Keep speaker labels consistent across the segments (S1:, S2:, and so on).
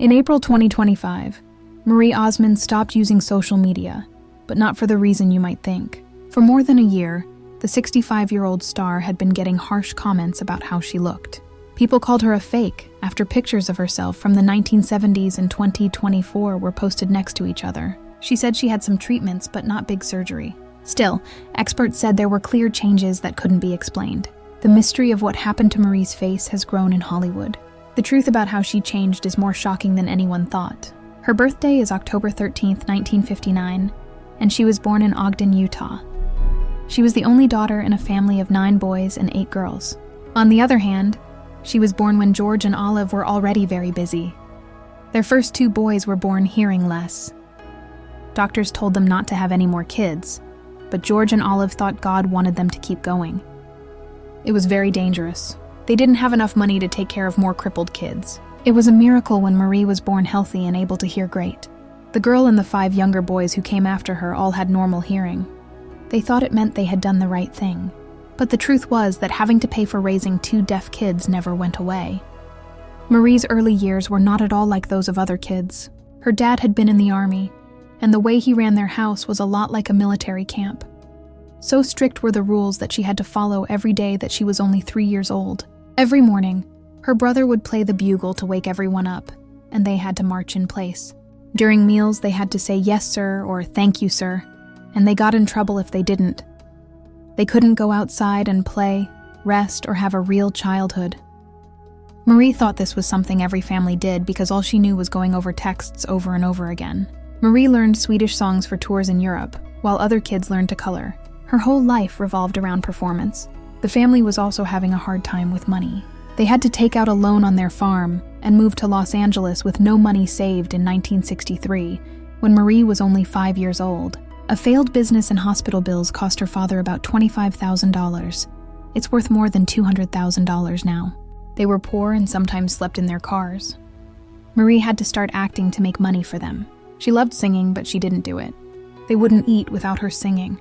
S1: In April 2025, Marie Osmond stopped using social media, but not for the reason you might think. For more than a year, the 65-year-old star had been getting harsh comments about how she looked. People called her a fake after pictures of herself from the 1970s and 2024 were posted next to each other. She said she had some treatments, but not big surgery. Still, experts said there were clear changes that couldn't be explained. The mystery of what happened to Marie's face has grown in Hollywood. The truth about how she changed is more shocking than anyone thought. Her birthday is October 13, 1959, and she was born in Ogden, Utah. She was the only daughter in a family of 9 boys and 8 girls. On the other hand, she was born when George and Olive were already very busy. Their first 2 boys were born hearing less. Doctors told them not to have any more kids, but George and Olive thought God wanted them to keep going. It was very dangerous. They didn't have enough money to take care of more crippled kids. It was a miracle when Marie was born healthy and able to hear great. The girl and the 5 younger boys who came after her all had normal hearing. They thought it meant they had done the right thing. But the truth was that having to pay for raising 2 deaf kids never went away. Marie's early years were not at all like those of other kids. Her dad had been in the army, and the way he ran their house was a lot like a military camp. So strict were the rules that she had to follow every day that she was only 3 years old. Every morning, her brother would play the bugle to wake everyone up, and they had to march in place. During meals, they had to say yes, sir, or thank you, sir, and they got in trouble if they didn't. They couldn't go outside and play, rest, or have a real childhood. Marie thought this was something every family did because all she knew was going over texts over and over again. Marie learned Swedish songs for tours in Europe, while other kids learned to color. Her whole life revolved around performance. The family was also having a hard time with money. They had to take out a loan on their farm and move to Los Angeles with no money saved in 1963, when Marie was only 5 years old. A failed business and hospital bills cost her father about $25,000. It's worth more than $200,000 now. They were poor and sometimes slept in their cars. Marie had to start acting to make money for them. She loved singing, but she didn't do it. They wouldn't eat without her singing.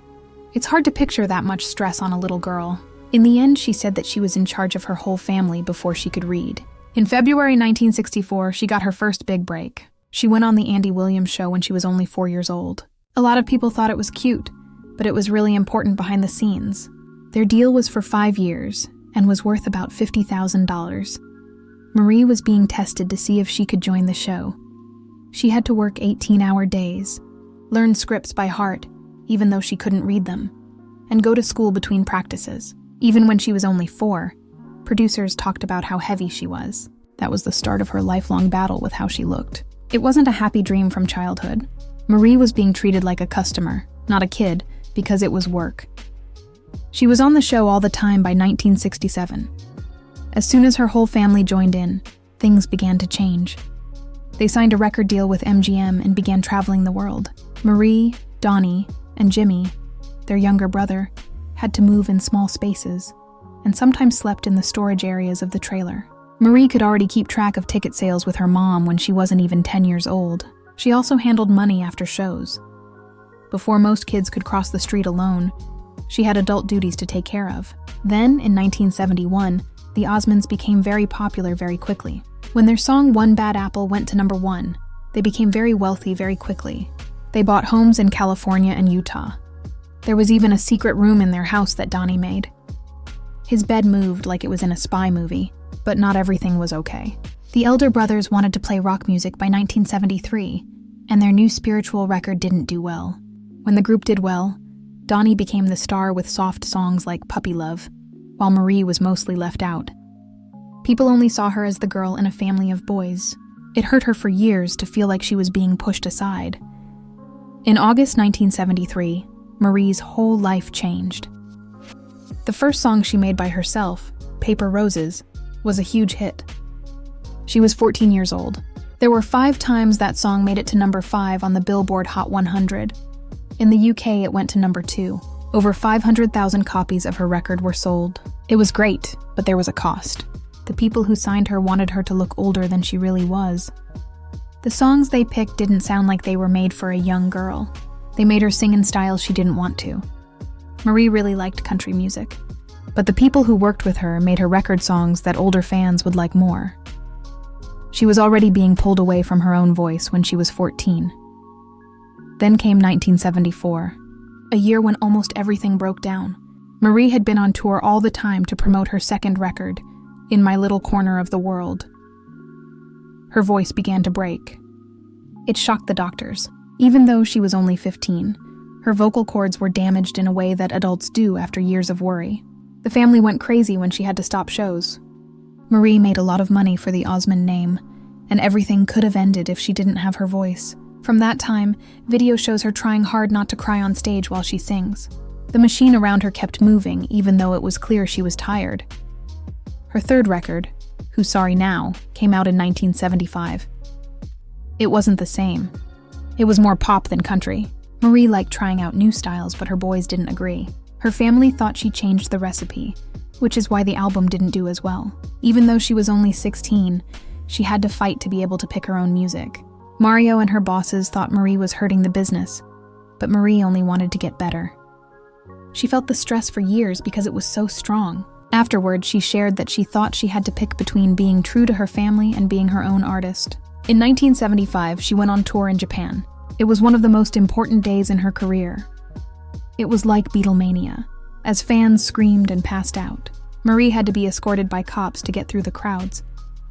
S1: It's hard to picture that much stress on a little girl. In the end, she said that she was in charge of her whole family before she could read. In February 1964, she got her first big break. She went on the Andy Williams Show when she was only 4 years old. A lot of people thought it was cute, but it was really important behind the scenes. Their deal was for 5 years and was worth about $50,000. Marie was being tested to see if she could join the show. She had to work 18-hour days, learn scripts by heart, even though she couldn't read them, and go to school between practices. Even when she was only 4, producers talked about how heavy she was. That was the start of her lifelong battle with how she looked. It wasn't a happy dream from childhood. Marie was being treated like a customer, not a kid, because it was work. She was on the show all the time by 1967. As soon as her whole family joined in, things began to change. They signed a record deal with MGM and began traveling the world. Marie, Donnie, and Jimmy, their younger brother, had to move in small spaces, and sometimes slept in the storage areas of the trailer. Marie could already keep track of ticket sales with her mom when she wasn't even 10 years old. She also handled money after shows. Before most kids could cross the street alone, she had adult duties to take care of. Then, in 1971, the Osmonds became very popular very quickly. When their song One Bad Apple went to number 1, they became very wealthy very quickly. They bought homes in California and Utah. There was even a secret room in their house that Donnie made. His bed moved like it was in a spy movie, but not everything was okay. The elder brothers wanted to play rock music by 1973, and their new spiritual record didn't do well. When the group did well, Donnie became the star with soft songs like Puppy Love, while Marie was mostly left out. People only saw her as the girl in a family of boys. It hurt her for years to feel like she was being pushed aside. In August 1973, Marie's whole life changed. The first song she made by herself, Paper Roses, was a huge hit. She was 14 years old. There were 5 times that song made it to number 5 on the Billboard Hot 100. In the UK, it went to number 2. Over 500,000 copies of her record were sold. It was great, but there was a cost. The people who signed her wanted her to look older than she really was. The songs they picked didn't sound like they were made for a young girl. They made her sing in styles she didn't want to. Marie really liked country music, but the people who worked with her made her record songs that older fans would like more. She was already being pulled away from her own voice when she was 14. Then came 1974, a year when almost everything broke down. Marie had been on tour all the time to promote her second record, In My Little Corner of the World. Her voice began to break. It shocked the doctors. Even though she was only 15, her vocal cords were damaged in a way that adults do after years of worry. The family went crazy when she had to stop shows. Marie made a lot of money for the Osmond name, and everything could have ended if she didn't have her voice. From that time, video shows her trying hard not to cry on stage while she sings. The machine around her kept moving, even though it was clear she was tired. Her third record, Who's Sorry Now, came out in 1975. It wasn't the same. It was more pop than country. Marie liked trying out new styles, but her boys didn't agree. Her family thought she changed the recipe, which is why the album didn't do as well. Even though she was only 16, she had to fight to be able to pick her own music. Mario and her bosses thought Marie was hurting the business, but Marie only wanted to get better. She felt the stress for years because it was so strong. Afterward, she shared that she thought she had to pick between being true to her family and being her own artist. In 1975, she went on tour in Japan. It was one of the most important days in her career. It was like Beatlemania, as fans screamed and passed out. Marie had to be escorted by cops to get through the crowds,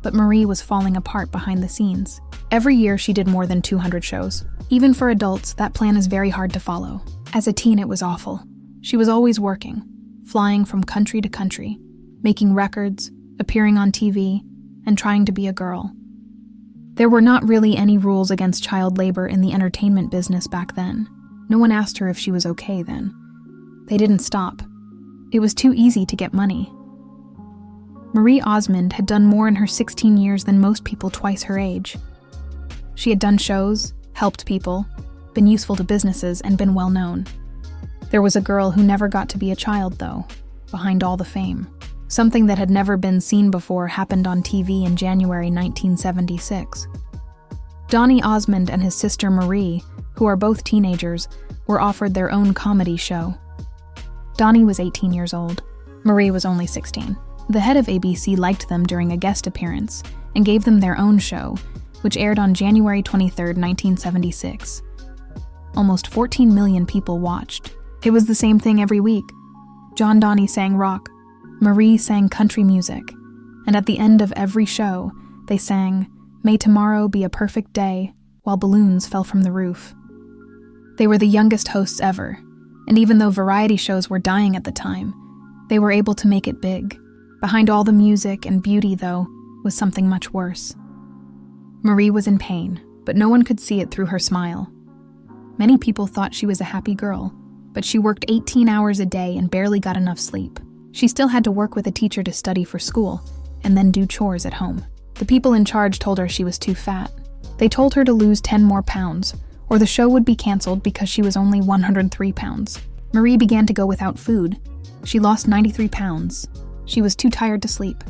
S1: but Marie was falling apart behind the scenes. Every year, she did more than 200 shows. Even for adults, that plan is very hard to follow. As a teen, it was awful. She was always working, flying from country to country, making records, appearing on TV, and trying to be a girl. There were not really any rules against child labor in the entertainment business back then. No one asked her if she was okay then. They didn't stop. It was too easy to get money. Marie Osmond had done more in her 16 years than most people twice her age. She had done shows, helped people, been useful to businesses, and been well known. There was a girl who never got to be a child, though, behind all the fame. Something that had never been seen before happened on TV in January 1976. Donny Osmond and his sister Marie, who are both teenagers, were offered their own comedy show. Donny was 18 years old. Marie was only 16. The head of ABC liked them during a guest appearance and gave them their own show, which aired on January 23, 1976. Almost 14 million people watched. It was the same thing every week. John Donny sang rock. Marie sang country music. And at the end of every show, they sang, "May Tomorrow Be a Perfect Day," while balloons fell from the roof. They were the youngest hosts ever, and even though variety shows were dying at the time, they were able to make it big. Behind all the music and beauty, though, was something much worse. Marie was in pain, but no one could see it through her smile. Many people thought she was a happy girl, but she worked 18 hours a day and barely got enough sleep. She still had to work with a teacher to study for school, and then do chores at home. The people in charge told her she was too fat. They told her to lose 10 more pounds, or the show would be canceled because she was only 103 pounds. Marie began to go without food. She lost 93 pounds. She was too tired to sleep.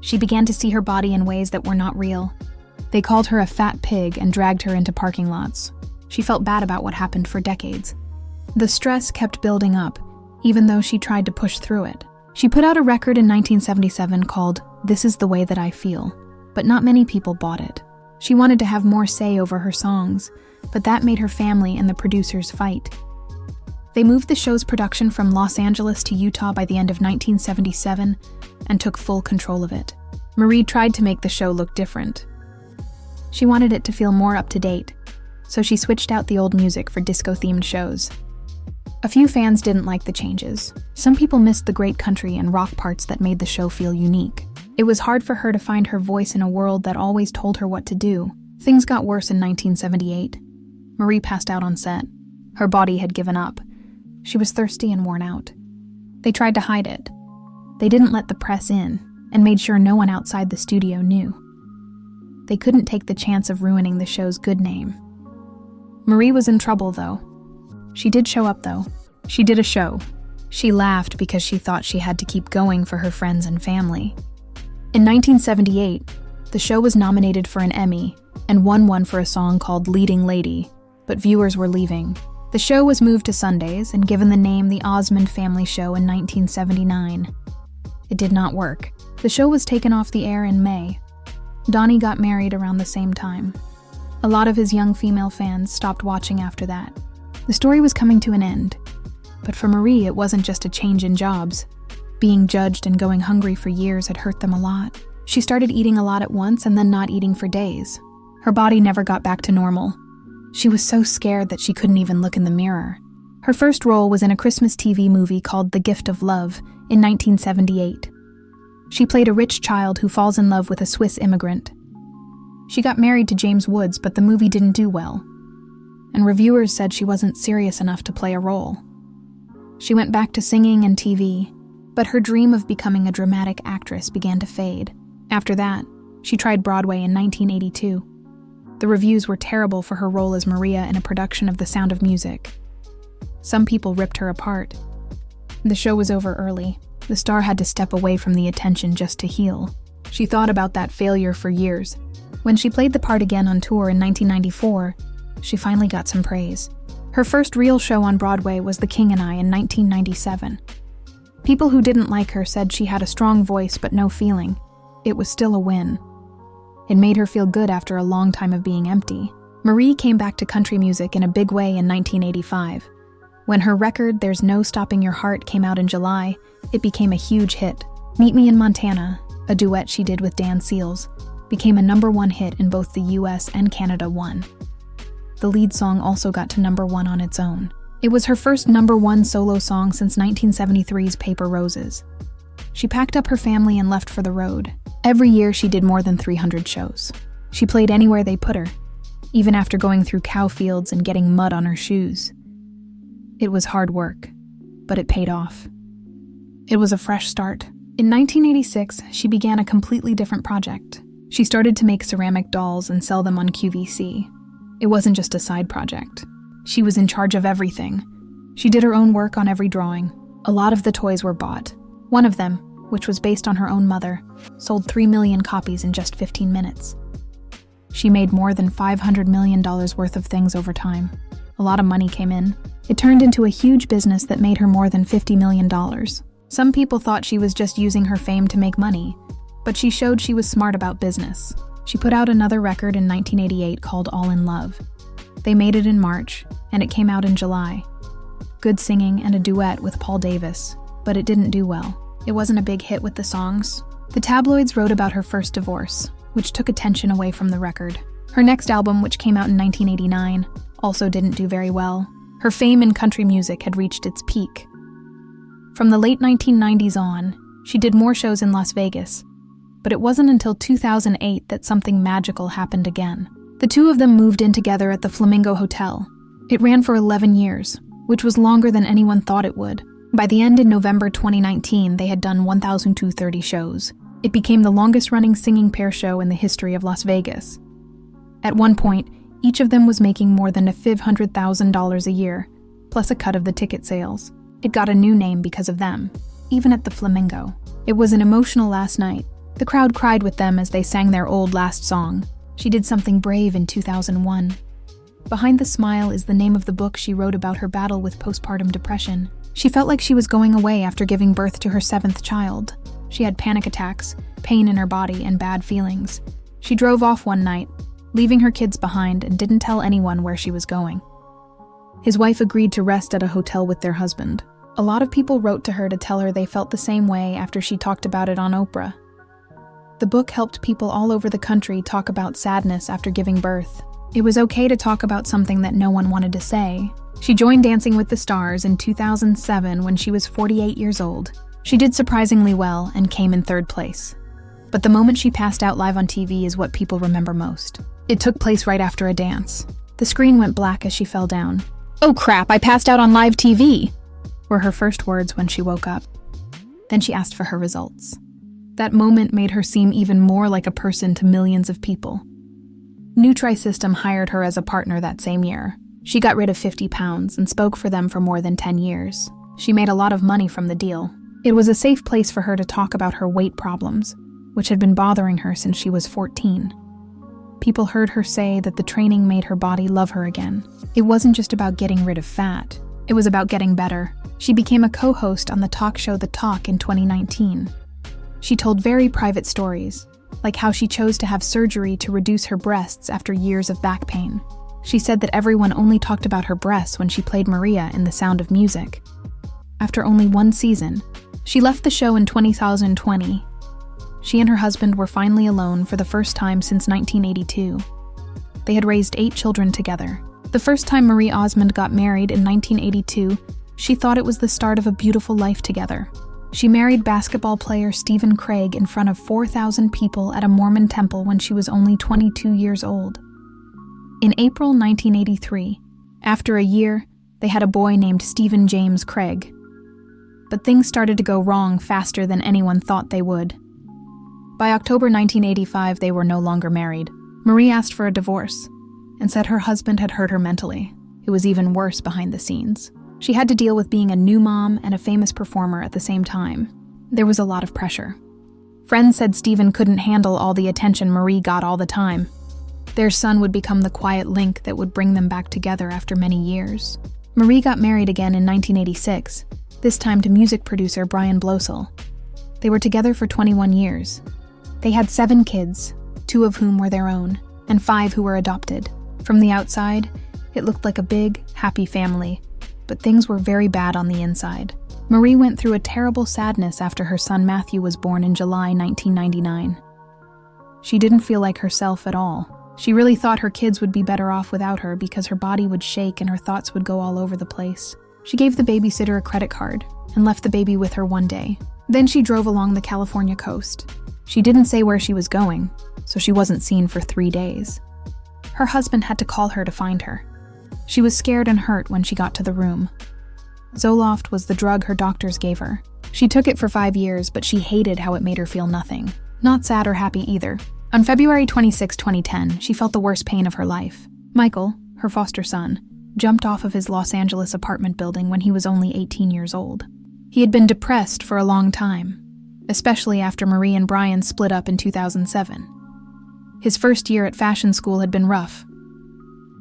S1: She began to see her body in ways that were not real. They called her a fat pig and dragged her into parking lots. She felt bad about what happened for decades. The stress kept building up, even though she tried to push through it. She put out a record in 1977 called "This Is the Way That I Feel," but not many people bought it. She wanted to have more say over her songs, but that made her family and the producers fight. They moved the show's production from Los Angeles to Utah by the end of 1977 and took full control of it. Marie tried to make the show look different. She wanted it to feel more up to date, so she switched out the old music for disco-themed shows. A few fans didn't like the changes. Some people missed the great country and rock parts that made the show feel unique. It was hard for her to find her voice in a world that always told her what to do. Things got worse in 1978. Marie passed out on set. Her body had given up. She was thirsty and worn out. They tried to hide it. They didn't let the press in and made sure no one outside the studio knew. They couldn't take the chance of ruining the show's good name. Marie was in trouble, though. She did show up, though. She did a show. She laughed because she thought she had to keep going for her friends and family. In 1978, the show was nominated for an Emmy and won one for a song called "Leading Lady," but viewers were leaving. The show was moved to Sundays and given the name The Osmond Family Show in 1979. It did not work. The show was taken off the air in May. Donnie got married around the same time. A lot of his young female fans stopped watching after that. The story was coming to an end. But for Marie, it wasn't just a change in jobs. Being judged and going hungry for years had hurt them a lot. She started eating a lot at once and then not eating for days. Her body never got back to normal. She was so scared that she couldn't even look in the mirror. Her first role was in a Christmas TV movie called The Gift of Love in 1978. She played a rich child who falls in love with a Swiss immigrant. She got married to James Woods, but the movie didn't do well, and reviewers said she wasn't serious enough to play a role. She went back to singing and TV, but her dream of becoming a dramatic actress began to fade. After that, she tried Broadway in 1982. The reviews were terrible for her role as Maria in a production of The Sound of Music. Some people ripped her apart. The show was over early. The star had to step away from the attention just to heal. She thought about that failure for years. When she played the part again on tour in 1994, she finally got some praise. Her first real show on Broadway was The King and I in 1997. People who didn't like her said she had a strong voice but no feeling. It was still a win. It made her feel good after a long time of being empty. Marie came back to country music in a big way in 1985. When her record, There's No Stopping Your Heart, came out in July, it became a huge hit. Meet Me in Montana, a duet she did with Dan Seals, became a #1 hit in both the US and Canada won. The lead song also got to #1 on its own. It was her first #1 solo song since 1973's Paper Roses. She packed up her family and left for the road. Every year she did more than 300 shows. She played anywhere they put her, even after going through cow fields and getting mud on her shoes. It was hard work, but it paid off. It was a fresh start. In 1986, she began a completely different project. She started to make ceramic dolls and sell them on QVC. It wasn't just a side project. She was in charge of everything. She did her own work on every drawing. A lot of the toys were bought. One of them, which was based on her own mother, sold 3 million copies in just 15 minutes. She made more than $500 million worth of things over time. A lot of money came in. It turned into a huge business that made her more than $50 million. Some people thought she was just using her fame to make money, but she showed she was smart about business. She put out another record in 1988 called All in Love. They made it in March, and it came out in July. Good singing and a duet with Paul Davis, but it didn't do well. It wasn't a big hit with the songs. The tabloids wrote about her first divorce, which took attention away from the record. Her next album, which came out in 1989, also didn't do very well. Her fame in country music had reached its peak. From the late 1990s on, she did more shows in Las Vegas, but it wasn't until 2008 that something magical happened again. The two of them moved in together at the Flamingo Hotel. It ran for 11 years, which was longer than anyone thought it would. By the end in November 2019, they had done 1,230 shows. It became the longest-running singing pair show in the history of Las Vegas. At one point, each of them was making more than $500,000 a year, plus a cut of the ticket sales. It got a new name because of them, even at the Flamingo. It was an emotional last night. The crowd cried with them as they sang their old last song. She did something brave in 2001. Behind the Smile is the name of the book she wrote about her battle with postpartum depression. She felt like she was going away after giving birth to her 7th child. She had panic attacks, pain in her body, and bad feelings. She drove off one night, leaving her kids behind, and didn't tell anyone where she was going. His wife agreed to rest at a hotel with their husband. A lot of people wrote to her to tell her they felt the same way after she talked about it on Oprah. The book helped people all over the country talk about sadness after giving birth. It was okay to talk about something that no one wanted to say. She joined Dancing with the Stars in 2007 when she was 48 years old. She did surprisingly well and came in 3rd place. But the moment she passed out live on TV is what people remember most. It took place right after a dance. The screen went black as she fell down. "Oh crap, I passed out on live TV," were her first words when she woke up. Then she asked for her results. That moment made her seem even more like a person to millions of people. Nutrisystem hired her as a partner that same year. She got rid of 50 pounds and spoke for them for more than 10 years. She made a lot of money from the deal. It was a safe place for her to talk about her weight problems, which had been bothering her since she was 14. People heard her say that the training made her body love her again. It wasn't just about getting rid of fat. It was about getting better. She became a co-host on the talk show The Talk in 2019. She told very private stories, like how she chose to have surgery to reduce her breasts after years of back pain. She said that everyone only talked about her breasts when she played Maria in The Sound of Music. After only one season, she left the show in 2020. She and her husband were finally alone for the first time since 1982. They had raised 8 children together. The first time Marie Osmond got married in 1982, she thought it was the start of a beautiful life together. She married basketball player Stephen Craig in front of 4,000 people at a Mormon temple when she was only 22 years old. In April 1983, after a year, they had a boy named Stephen James Craig. But things started to go wrong faster than anyone thought they would. By October 1985, they were no longer married. Marie asked for a divorce and said her husband had hurt her mentally. It was even worse behind the scenes. She had to deal with being a new mom and a famous performer at the same time. There was a lot of pressure. Friends said Stephen couldn't handle all the attention Marie got all the time. Their son would become the quiet link that would bring them back together after many years. Marie got married again in 1986, this time to music producer Brian Blosel. They were together for 21 years. They had 7 kids, 2 of whom were their own, and 5 who were adopted. From the outside, it looked like a big, happy family, but things were very bad on the inside. Marie went through a terrible sadness after her son Matthew was born in July 1999. She didn't feel like herself at all. She really thought her kids would be better off without her because her body would shake and her thoughts would go all over the place. She gave the babysitter a credit card and left the baby with her one day. Then she drove along the California coast. She didn't say where she was going, so she wasn't seen for 3 days. Her husband had to call her to find her. She was scared and hurt when she got to the room. Zoloft was the drug her doctors gave her. She took it for 5 years, but she hated how it made her feel nothing. Not sad or happy either. On February 26, 2010, she felt the worst pain of her life. Michael, her foster son, jumped off of his Los Angeles apartment building when he was only 18 years old. He had been depressed for a long time, especially after Marie and Brian split up in 2007. His first year at fashion school had been rough.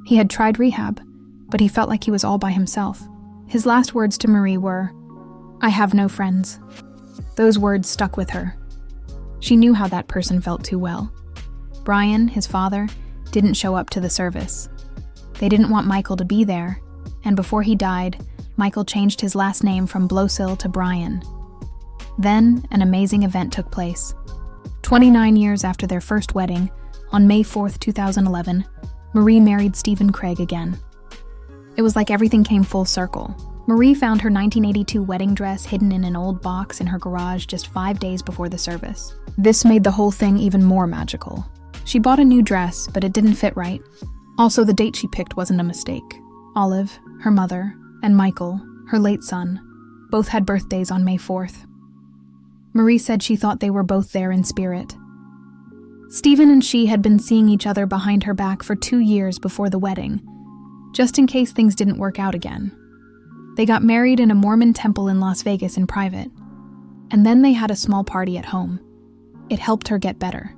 S1: He had tried rehab, but he felt like he was all by himself. His last words to Marie were, "I have no friends." Those words stuck with her. She knew how that person felt too well. Brian, his father, didn't show up to the service. They didn't want Michael to be there, and before he died, Michael changed his last name from Blosel to Brian. Then, an amazing event took place. 29 years after their first wedding, on May 4, 2011, Marie married Stephen Craig again. It was like everything came full circle. Marie found her 1982 wedding dress hidden in an old box in her garage just 5 days before the service. This made the whole thing even more magical. She bought a new dress, but it didn't fit right. Also, the date she picked wasn't a mistake. Olive, her mother, and Michael, her late son, both had birthdays on May 4th. Marie said she thought they were both there in spirit. Stephen and she had been seeing each other behind her back for 2 years before the wedding, just in case things didn't work out again. They got married in a Mormon temple in Las Vegas in private, and then they had a small party at home. It helped her get better.